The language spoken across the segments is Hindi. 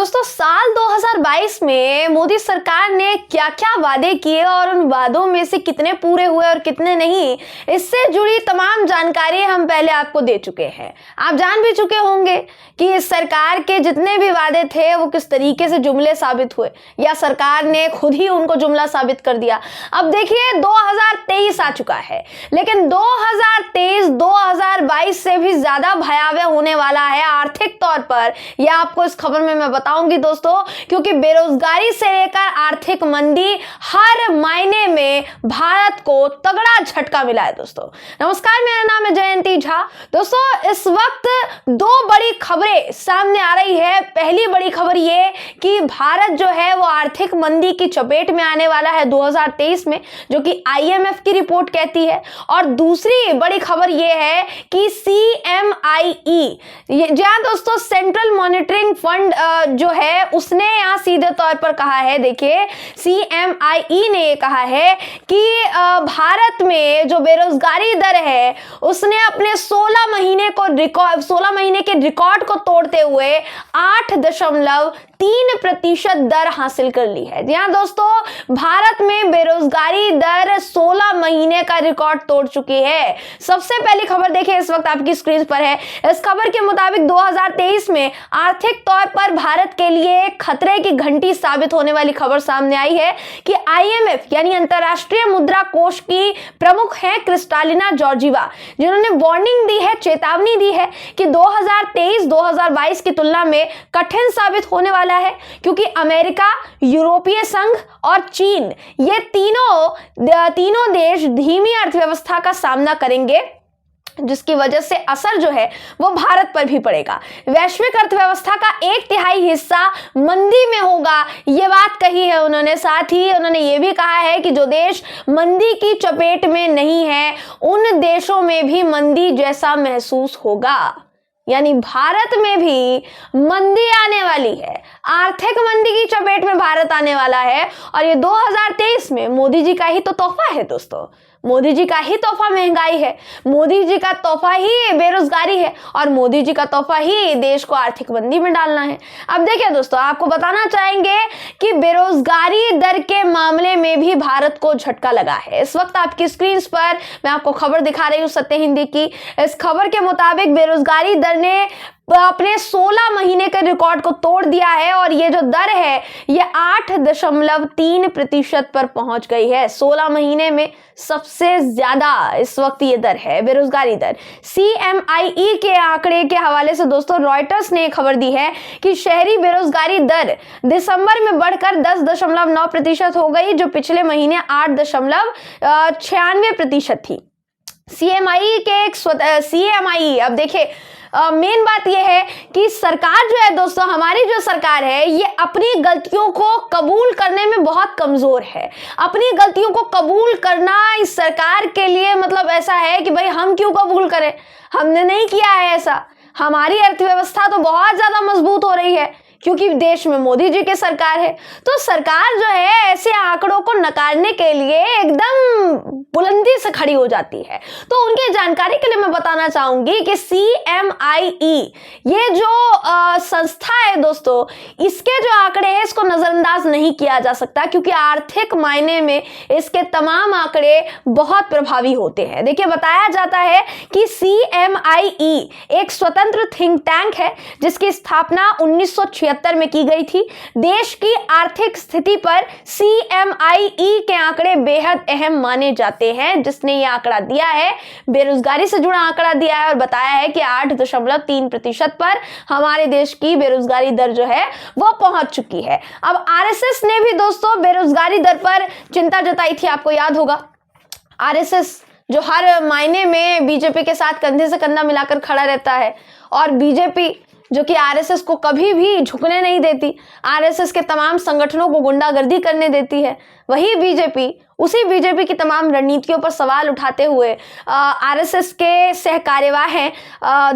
दोस्तों साल 2022 में मोदी सरकार ने क्या क्या वादे किए और उन वादों में से कितने पूरे हुए और कितने नहीं, इससे जुड़ी तमाम जानकारी हम पहले आपको दे चुके हैं। आप जान भी चुके होंगे कि इस सरकार के जितने भी वादे थे वो किस तरीके से जुमले साबित हुए या सरकार ने खुद ही उनको जुमला साबित कर दिया। अब देखिए 2023 आ चुका है, लेकिन 2023 2022 से भी ज्यादा भयावह होने वाला है आर्थिक तौर पर, यह आपको इस खबर में मैं बताऊंगी दोस्तों, क्योंकि बेरोजगारी से लेकर आर्थिक मंदी हर मायने में भारत को तगड़ा झटका मिला है। दोस्तों नमस्कार, मेरा नाम है जयंती झा। दोस्तों इस वक्त दो बड़ी खबरें सामने आ रही है। पहली बड़ी खबर ये कि भारत जो है वो आर्थिक मंदी की चपेट में आने वाला है 2023 में, जो कि IMF की रिपोर्ट कहती है। और दूसरी बड़ी खबर ये है कि CMIE, जहां दोस्तों सेंट्रल मॉनिटरिंग फंड जो है उसने यहाँ सीधे तौर पर कहा है, देखिए CMIE ने ये कहा है कि भारत में जो बेरोजगारी दर है उसने अपने 16 महीने के रिकॉर्ड को तोड़ते हुए 8.3% दर हासिल कर ली है। जी हाँ दोस्तों, भारत में बेरोजगारी दर 16 महीने का रिकॉर्ड तोड़ चुकी है। सबसे पहली खबर देखिए इस वक्त आपकी स्क्रीन पर है। इस खबर के मुताबिक 2023 में आर्थिक तौर पर भारत के लिए खतरे की घंटी साबित होने वाली खबर सामने आई है कि IMF यानी अंतरराष्ट्रीय मुद्रा कोष की प्रमुख है क्रिस्टालिना जॉर्जीवा, जिन्होंने वार्निंग दी है, चेतावनी दी है कि 2023-2022 की तुलना में कठिन साबित होने वाला है, क्योंकि अमेरिका, यूरोपीय संघ और चीन ये तीनों देश धीमी अर्थव्यवस्था का सामना करेंगे, जिसकी वजह से असर जो है वो भारत पर भी पड़ेगा। वैश्विक अर्थव्यवस्था का 1/3 हिस्सा मंदी में होगा, ये बात कही है उन्होंने। साथ ही उन्होंने ये भी कहा है कि जो देश मंदी की चपेट में नहीं है उन देशों में भी मंदी जैसा महसूस होगा, यानी भारत में भी मंदी आने वाली है, आर्थिक मंदी की चपेट में भारत आने वाला है। और ये 2023 में मोदी जी का ही तो तोहफा है दोस्तों, मोदी जी का ही तोहफा महंगाई है, मोदी जी का तोहफा ही बेरोजगारी है और मोदी जी का तोहफा ही देश को आर्थिक मंदी में डालना है। अब देखिए दोस्तों, आपको बताना चाहेंगे कि बेरोजगारी दर के मामले में भी भारत को झटका लगा है। इस वक्त आपकी स्क्रीन पर मैं आपको खबर दिखा रही हूं सत्य हिंदी की। इस खबर के मुताबिक बेरोजगारी दर ने अपने 16 महीने के रिकॉर्ड को तोड़ दिया है और ये जो दर है ये 8.3% पर पहुंच गई है। 16 महीने में सबसे ज्यादा इस वक्त ये दर है बेरोजगारी दर। CMIE के आंकड़े के हवाले से दोस्तों रॉयटर्स ने खबर दी है कि शहरी बेरोजगारी दर दिसंबर में बढ़कर 10.9% हो गई, जो पिछले महीने 8.96% थी। CMIE अब देखिए मेन बात यह है कि सरकार जो है दोस्तों, हमारी जो सरकार है ये अपनी गलतियों को कबूल करने में बहुत कमजोर है। अपनी गलतियों को कबूल करना इस सरकार के लिए मतलब ऐसा है कि भाई हम क्यों कबूल करें, हमने नहीं किया है ऐसा। हमारी अर्थव्यवस्था तो बहुत ज्यादा मजबूत हो रही है क्योंकि देश में मोदी जी की सरकार है। तो सरकार जो है ऐसे आंकड़ों को नकारने के लिए एकदम बुलंदी से खड़ी हो जाती है। तो उनकी जानकारी के लिए मैं बताना चाहूंगी कि CMIE ये जो संस्था है दोस्तों, इसके जो आंकड़े हैं इसको नजरअंदाज नहीं किया जा सकता, क्योंकि आर्थिक मायने में इसके तमाम आंकड़े बहुत प्रभावी होते हैं। देखिए बताया जाता है कि CMIE एक स्वतंत्र थिंक टैंक है जिसकी स्थापना 1976 में की गई थी। देश की आर्थिक स्थिति पर CMIE के आंकड़े बेहद अहम माने जाते हैं। जिसने ये आंकड़ा दिया है, बेरोजगारी से जुड़ा आंकड़ा दिया है और बताया है कि 8.3% पर हमारे देश की बेरोजगारी दर जो है वो पहुंच चुकी है। अब RSS ने भी दोस्तों बेरोजगारी दर पर चिंता जताई थी, आपको याद होगा। RSS जो हर मायने में बीजेपी के साथ कंधे से कंधा मिलाकर खड़ा रहता है, और बीजेपी जो कि RSS को कभी भी झुकने नहीं देती, RSS के तमाम संगठनों को गुंडागर्दी करने देती है, वही बीजेपी उसी बीजेपी की तमाम रणनीतियों पर सवाल उठाते हुए RSS के सह कार्यवाह हैं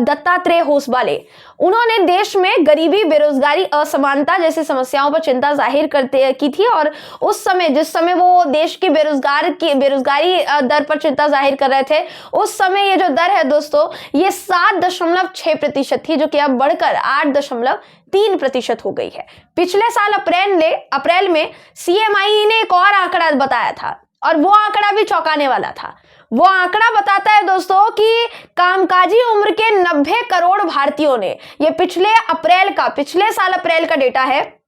दत्तात्रेय होसबाले, उन्होंने देश में गरीबी, बेरोजगारी, असमानता जैसी समस्याओं पर चिंता जाहिर की थी। और उस समय, जिस समय वो देश की बेरोजगारी दर पर चिंता जाहिर कर रहे थे, उस समय ये जो दर है दोस्तों, ये 7.6% थी, जो कि अब बढ़कर 8.3% हो गई है। पिछले साल अप्रैल में CMI ने एक और आंकड़ा बताया था, और वो आंकड़ा भी चौंकाने वाला था। वो आंकड़ा बताता है दोस्तों कि कामकाजी उम्र के 90 करोड़ भारतीयों ने, ये पिछले साल अप्रैल का डेटा है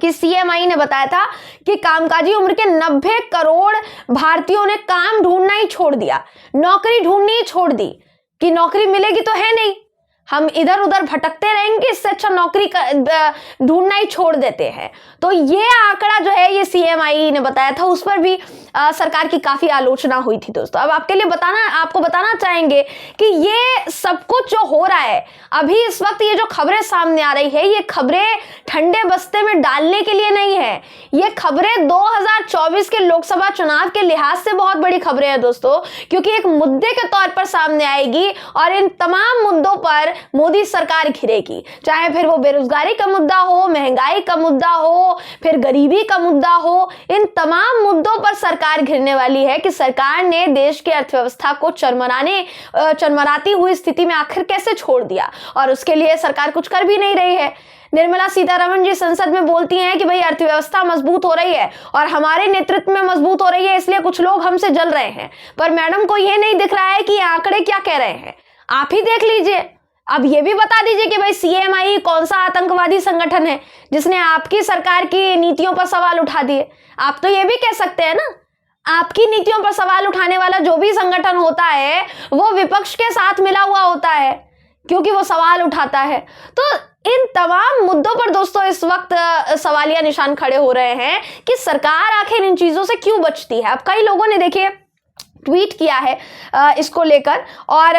कि CMI ने बताया था कि कामकाजी उम्र के 90 करोड़ भारतीयों ने काम ढूंढना ही छोड़ दिया, नौकरी ढूंढनी ही छोड़ दी, कि नौकरी मिलेगी तो है नहीं, हम इधर उधर भटकते रहेंगे, इससे अच्छा नौकरी ढूंढना ही छोड़ देते हैं। तो ये आंकड़ा जो है, ये CMI ने बताया था, उस पर भी सरकार की काफी आलोचना हुई थी दोस्तों। अब आपको बताना चाहेंगे कि ये सब कुछ जो हो रहा है अभी इस वक्त, ये जो खबरें सामने आ रही है, ये खबरें ठंडे बस्ते में डालने के लिए नहीं है। ये खबरें 2024 के लोकसभा चुनाव के लिहाज से बहुत बड़ी खबरें हैं दोस्तों, क्योंकि एक मुद्दे के तौर पर सामने आएगी, और इन तमाम मुद्दों पर मोदी सरकार घिरेगी। चाहे फिर वो बेरोजगारी का मुद्दा हो, महंगाई का मुद्दा हो, फिर गरीबी का मुद्दा हो, इन तमाम मुद्दों पर सरकार घिरने वाली है कि सरकार ने देश की अर्थव्यवस्था को चरमराती हुई स्थिति में आखिर कैसे छोड़ दिया, और उसके लिए सरकार कुछ कर भी नहीं रही है। निर्मला सीतारमण जी संसद में बोलती हैं कि भाई अर्थव्यवस्था मजबूत हो रही है और हमारे नेतृत्व में मजबूत हो रही है, इसलिए कुछ लोग हमसे जल रहे हैं। पर मैडम को यह नहीं दिख रहा है कि ये आंकड़े क्या कह रहे हैं। आप ही देख लीजिए। अब ये भी बता दीजिए कि भाई CMI कौन सा आतंकवादी संगठन है जिसने आपकी सरकार की नीतियों पर सवाल उठा दिए। आप तो ये भी कह सकते हैं ना, आपकी नीतियों पर सवाल उठाने वाला जो भी संगठन होता है वो विपक्ष के साथ मिला हुआ होता है, क्योंकि वो सवाल उठाता है। तो इन तमाम मुद्दों पर दोस्तों इस वक्त सवालिया निशान खड़े हो रहे हैं कि सरकार आखिर इन चीजों से क्यों बचती है। अब कई लोगों ने देखिए ट्वीट किया है इसको लेकर, और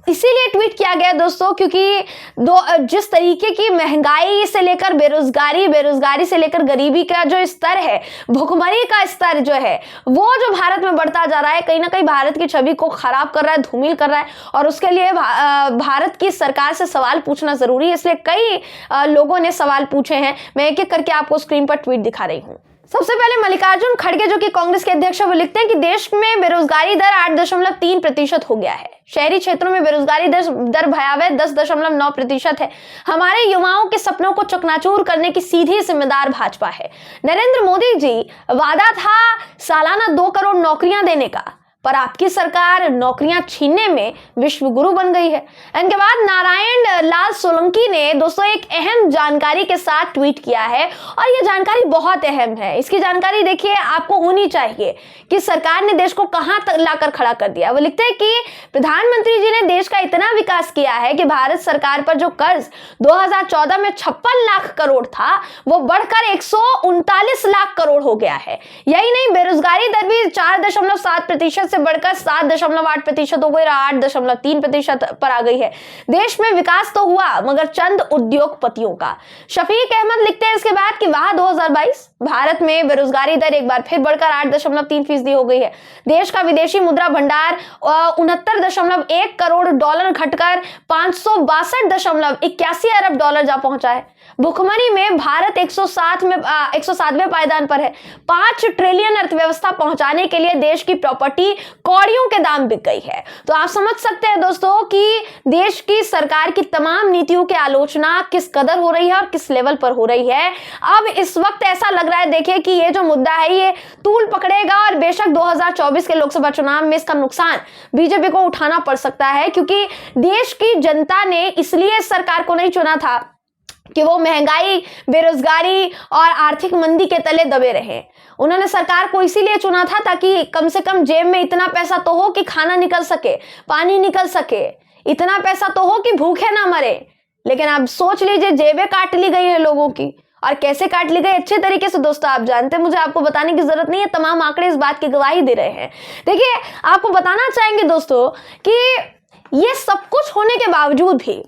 इसीलिए ट्वीट किया गया दोस्तों क्योंकि जिस तरीके की महंगाई से लेकर बेरोजगारी से लेकर गरीबी का जो स्तर है, भुखमरी का स्तर जो है, वो जो भारत में बढ़ता जा रहा है, कहीं ना कहीं भारत की छवि को खराब कर रहा है, धूमिल कर रहा है। और उसके लिए भारत की सरकार से सवाल पूछना जरूरी है, इसलिए कई लोगों ने सवाल पूछे हैं। मैं एक एक करके आपको स्क्रीन पर ट्वीट दिखा रही हूँ। सबसे पहले मल्लिकार्जुन खड़गे जो कि कांग्रेस के अध्यक्ष है, वो लिखते हैं कि देश में बेरोजगारी दर 8.3% हो गया है। शहरी क्षेत्रों में बेरोजगारी दर भयावह 10.9% है। हमारे युवाओं के सपनों को चकनाचूर करने की सीधी जिम्मेदार भाजपा है। नरेंद्र मोदी जी वादा था सालाना 2 करोड़ नौकरियां देने का, पर आपकी सरकार नौकरियां छीनने में विश्व गुरु बन गई है। इनके बाद नारायण लाल सोलंकी ने दोस्तों एक अहम जानकारी के साथ ट्वीट किया है, और यह जानकारी बहुत अहम है। इसकी जानकारी देखिए आपको होनी चाहिए कि सरकार ने देश को कहां तक लाकर खड़ा कर दिया। वो लिखते हैं कि प्रधानमंत्री जी ने देश का इतना विकास किया है कि भारत सरकार पर जो कर्ज 2014 में 56 लाख करोड़ था, वो बढ़कर 139 लाख करोड़ हो गया है। यही नहीं, बेरोजगारी दर भी 4.7% से बढ़कर 7.8% हो गई, 8.3% पर आ गई है। देश में विकास तो हुआ मगर चंद उद्योगपतियों का। शफीक अहमद लिखते हैं इसके बाद कि वह 2022 भारत में बेरोजगारी दर एक बार फिर बढ़कर 8.3% हो गई है। देश का विदेशी मुद्रा भंडार 69.1 करोड़ डॉलर घटकर 562.81 अरब डॉलर जा पहुंचा है। भुखमरी में भारत 107वें पायदान पर है। 5 ट्रिलियन अर्थव्यवस्था पहुंचाने के लिए देश की प्रॉपर्टी कौड़ियों के दाम बिक गई है। तो आप समझ सकते हैं दोस्तों कि देश की सरकार की तमाम नीतियों की आलोचना किस कदर हो रही है और किस लेवल पर हो रही है। अब इस वक्त ऐसा लग रहा है देखिए कि ये जो मुद्दा है ये तूल पकड़ेगा, और बेशक 2024 के लोकसभा चुनाव में इसका नुकसान बीजेपी को उठाना पड़ सकता है, क्योंकि देश की जनता ने इसलिए सरकार को नहीं चुना था कि वो महंगाई, बेरोजगारी और आर्थिक मंदी के तले दबे रहे। उन्होंने सरकार को इसीलिए चुना था ताकि कम से कम जेब में इतना पैसा तो हो कि खाना निकल सके, पानी निकल सके, इतना पैसा तो हो कि भूखे ना मरे। लेकिन आप सोच लीजिए, जेबें काट ली गई है लोगों की, और कैसे काट ली गई अच्छे तरीके से दोस्तों आप जानते हैं, मुझे आपको बताने की जरूरत नहीं है, तमाम आंकड़े इस बात की गवाही दे रहे हैं। देखिए आपको बताना चाहेंगे दोस्तों कि ये सब कुछ होने के बावजूद भी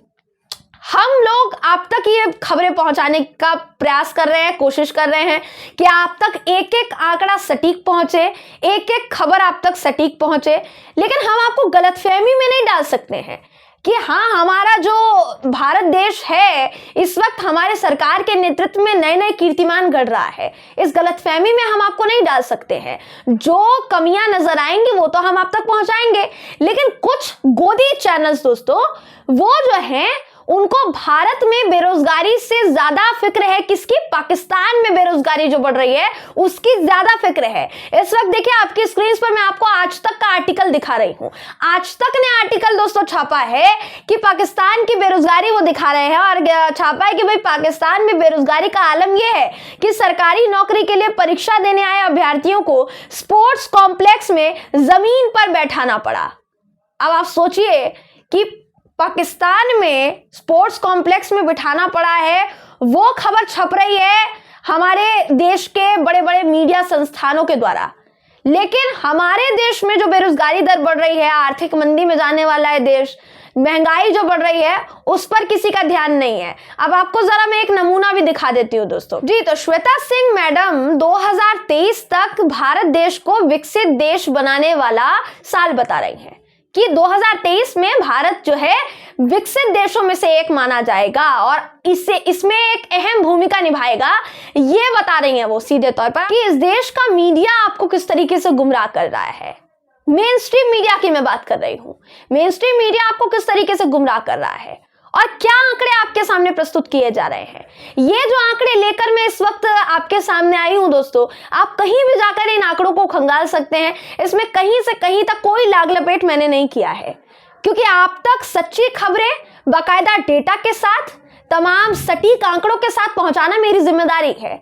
हम लोग आप तक ये खबरें पहुंचाने का प्रयास कर रहे हैं, कोशिश कर रहे हैं कि आप तक एक एक आंकड़ा सटीक पहुंचे, एक एक खबर आप तक सटीक पहुंचे। लेकिन हम आपको गलतफहमी में नहीं डाल सकते हैं, कि हाँ, हमारा जो भारत देश है इस वक्त हमारे सरकार के नेतृत्व में नए नए कीर्तिमान गढ़ रहा है। इस गलतफहमी में हम आपको नहीं डाल सकते हैं। जो कमियां नजर आएंगी वो तो हम आप तक पहुंचाएंगे, लेकिन कुछ गोदी चैनल्स दोस्तों वो जो हैं उनको भारत में बेरोजगारी से ज्यादा फिक्र है किसकी? पाकिस्तान में बेरोजगारी जो बढ़ रही है उसकी ज्यादा फिक्र है। इस वक्त देखिए आपकी स्क्रीन पर मैं आपको आज तक का आर्टिकल दिखा रही हूं। आज तक ने आर्टिकल दोस्तों छापा है कि पाकिस्तान की बेरोजगारी वो दिखा रहे हैं और छापा है कि भाई पाकिस्तान में बेरोजगारी का आलम यह है कि सरकारी नौकरी के लिए परीक्षा देने आए अभ्यर्थियों को स्पोर्ट्स कॉम्प्लेक्स में जमीन पर बैठाना पड़ा। अब आप सोचिए कि पाकिस्तान में स्पोर्ट्स कॉम्प्लेक्स में बिठाना पड़ा है, वो खबर छप रही है हमारे देश के बड़े बड़े मीडिया संस्थानों के द्वारा। लेकिन हमारे देश में जो बेरोजगारी दर बढ़ रही है, आर्थिक मंदी में जाने वाला है देश, महंगाई जो बढ़ रही है उस पर किसी का ध्यान नहीं है। अब आपको जरा मैं एक नमूना भी दिखा देती हूँ दोस्तों जी। तो श्वेता सिंह मैडम 2023 तक भारत देश को विकसित देश बनाने वाला साल बता रही हैं कि 2023 में भारत जो है विकसित देशों में से एक माना जाएगा और इसमें एक अहम भूमिका निभाएगा। ये बता रही हैं वो सीधे तौर पर कि इस देश का मीडिया आपको किस तरीके से गुमराह कर रहा है। मेन स्ट्रीम मीडिया की मैं बात कर रही हूं। मेन स्ट्रीम मीडिया आपको किस तरीके से गुमराह कर रहा है और क्या आंकड़े आपके सामने प्रस्तुत किए जा रहे हैं। ये जो आंकड़े लेकर मैं इस वक्त आपके सामने आई हूं दोस्तों, आप कहीं भी जाकर इन आंकड़ों को खंगाल सकते हैं। इसमें कहीं से कहीं तक कोई लाग लपेट मैंने नहीं किया है, क्योंकि आप तक सच्ची खबरें बाकायदा डेटा के साथ, तमाम सटीक आंकड़ों के साथ पहुंचाना मेरी जिम्मेदारी है।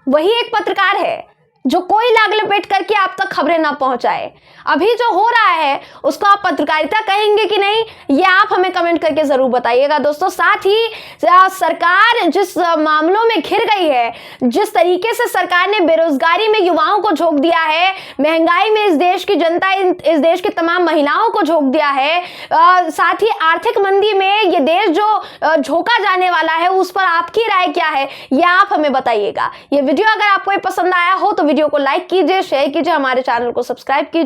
वही एक पत्रकार है जो कोई लाग लपेट करके आप तक खबरें ना पहुंचाए। अभी जो हो रहा है उसको आप पत्रकारिता कहेंगे कि नहीं, ये आप हमें कमेंट करके जरूर बताइएगा दोस्तों। साथ ही सरकार जिस मामलों में घिर गई है, जिस तरीके से सरकार ने बेरोजगारी में युवाओं को झोंक दिया है, महंगाई में इस देश की जनता, इस देश की तमाम महिलाओं को झोंक दिया है, साथ ही आर्थिक मंदी में ये देश जो झोंका जाने वाला है उस पर आपकी राय क्या है, ये आप हमें बताइएगा। ये वीडियो अगर आपको पसंद आया हो तो वीडियो को लाइक कीजिए, शेयर कीजिए, हमारे चैनल को सब्सक्राइब कीजिए।